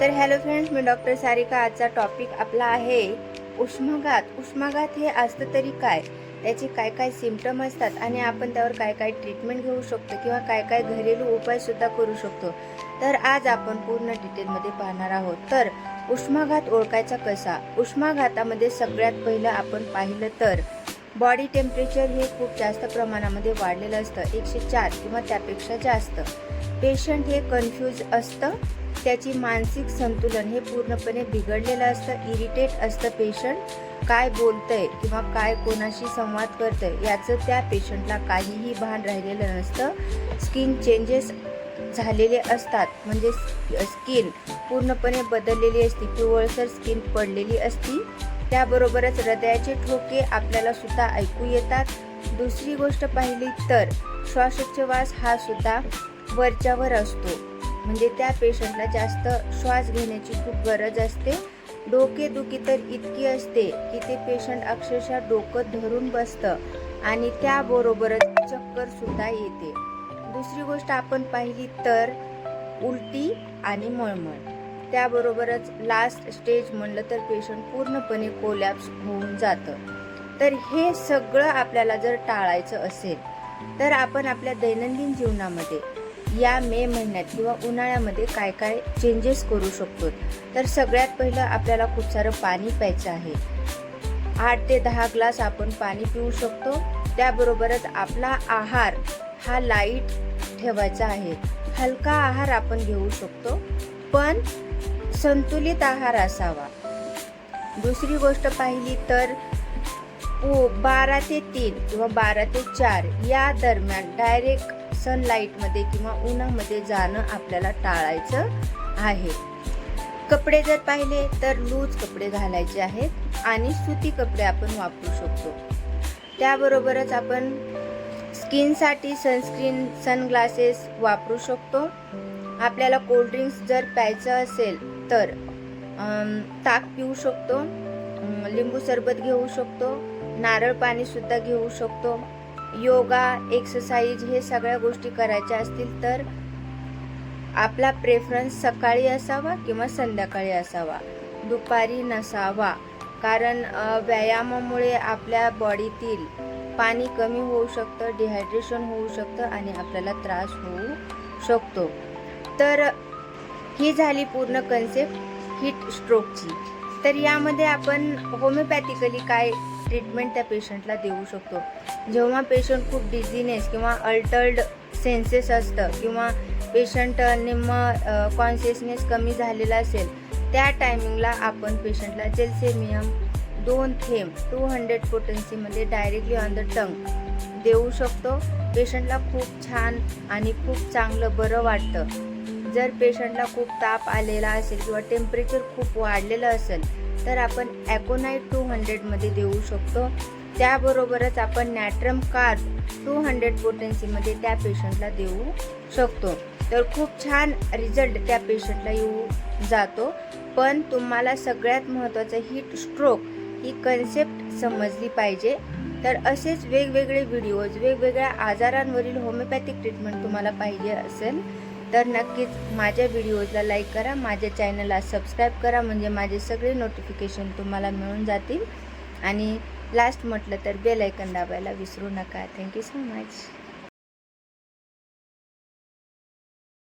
तर hello friends, मी doctor Sarika. आजचा topic आपला आहे उष्माघात। उष्माघात हे असतं तरी काय, त्याचे काय काय सिम्पटम असतात आणि आपण त्यावर काय काय ट्रीटमेंट घेऊ शकतो किंवा काय काय घरेलू उपाय सुद्धा करू शकतो। तर आज आपण पूर्ण डिटेलमध्ये पाहणार आहोत। तर उष्माघात ओळखायचा कसा। उष्माघातामध्ये सगळ्यात पहिलं आपण पाहिलं तर बॉडी टेम्परेचर हे खूप जास्त प्रमाणामध्ये वाढलेलं असतं, 104 किंवा त्यापेक्षा जास्त। पेशंट हे कन्फ्यूज असतं, त्याची मानसिक संतुलन हे पूर्णपणे बिघडलेलं असतं, इरिटेट असतं पेशंट, काय बोलतंय किंवा काय कोणाशी संवाद करतंय याचं त्या पेशंटला काहीही भान राहिलेलं नसतं। स्किन चेंजेस झालेले असतात, म्हणजे स्किन पूर्णपणे बदललेली असते, पिवळसर स्किन पडलेली असती। त्याबरोबरच हृदयाचे ठोके आपल्याला सुद्धा ऐकू येतात। दुसरी गोष्ट पाहिली तर श्वासोच्छवास हा सुद्धा वरच्यावर असतो, म्हणजे त्या पेशंटला जास्त श्वास घेण्याची खूप गरज असते। डोकेदुखी तर इतकी असते की ते पेशंट अक्षरशः डोकं धरून बसतं आणि त्याबरोबरच चक्कर सुद्धा येते। दुसरी गोष्ट आपण पाहिली तर उलटी आणि मळमळ। त्याबरोबरच लास्ट स्टेज म्हणलं तर पेशंट पूर्णपणे कोलॅप्स होऊन जातं। तर हे सगळं आपल्याला जर टाळायचं असेल तर आपण आपल्या दैनंदिन जीवनामध्ये या मे महिन्यात किंवा उन्हाळ्यामध्ये काय काय चेंजेस करू शकतो। तर सगळ्यात पहिलं आपल्याला खूप सारं पाणी प्यायचं आहे। 8 ते 10 ग्लास आपण पाणी पिऊ शकतो। त्याबरोबरच आपला आहार हा लाईट ठेवायचा आहे, हलका आहार आपण घेऊ शकतो, पण संतुलित आहार असावा। दुसरी गोष्ट पाहिली तर 12 ते 3 किंवा 12 ते 4 या दरम्यान डायरेक्ट सनलाईटमध्ये किंवा उन्हामध्ये जाणं आपल्याला टाळायचं आहे। कपडे जर पाहिले तर लूज कपडे घालायचे आहेत आणि सुती कपडे आपण वापरू शकतो। त्याबरोबरच आपण स्किनसाठी सनस्क्रीन, सनग्लासेस वापरू शकतो। आपल्याला कोल्ड्रिंक्स जर प्यायचं असेल तर ताक पिऊ शकतो, लिंबू सरबत घेऊ शकतो, नारळ पाणी सुद्धा घेऊ शकतो। योगा, एक्सरसाइज हे सगळ्या गोष्टी करायच्या असतील तर आपला प्रेफरन्स सकाळी असावा किंवा संध्याकाळी असावा, दुपारी नसावा। कारण व्यायामामुळे आपल्या बॉडीतील पाणी कमी होऊ शकतं, डिहायड्रेशन होऊ शकतं आणि आपल्याला त्रास होऊ शकतो। तर ही झाली पूर्ण कन्सेप्ट हीट स्ट्रोकची। तर यामध्ये आपण होमिओपॅथिकली काय ट्रीटमेंट त्या पेशंटला देऊ शकतो। जेव्हा पेशंट खूप डिझीनेस किंवा अल्टर्ड सेन्सेस असतं किंवा पेशंट निम्म कॉन्शियसनेस कमी झालेला असेल, त्या टायमिंगला आपण पेशंटला जेलसेमियम 2 थेंब 200 पोटन्सीमध्ये डायरेक्टली ऑन द टंग देऊ शकतो। पेशंटला खूप छान आणि खूप चांगलं बरं वाटतं। जर पेशंटला खूप ताप आलेला असेल किंवा टेम्परेचर खूप वाढलेलं असेल तर आपण ॲकोनाइट 200 मध्ये देऊ शकतो। त्याबरोबरच आपण नॅट्रम कार्ब 200 पोटेन्सीमध्ये त्या पेशंटला देऊ शकतो। तर खूप छान रिझल्ट त्या पेशंटला येऊ जातो। पण तुम्हाला सगळ्यात महत्त्वाचं हीट स्ट्रोक ही कन्सेप्ट समजली पाहिजे। तर असेच वेगवेगळे व्हिडिओज वेगवेगळ्या आजारांवरील होमिओपॅथिक ट्रीटमेंट तुम्हाला पाहिजे असेल तर नक्कीच माझ्या व्हिडिओजला लाईक करा, माझ्या चॅनलला सबस्क्राईब करा, म्हणजे माझे सगळे नोटिफिकेशन तुम्हाला मिळून जातील। आणि लास्ट म्हटलं तर बेल आयकॉन दाबायला विसरू नका। Thank you so much.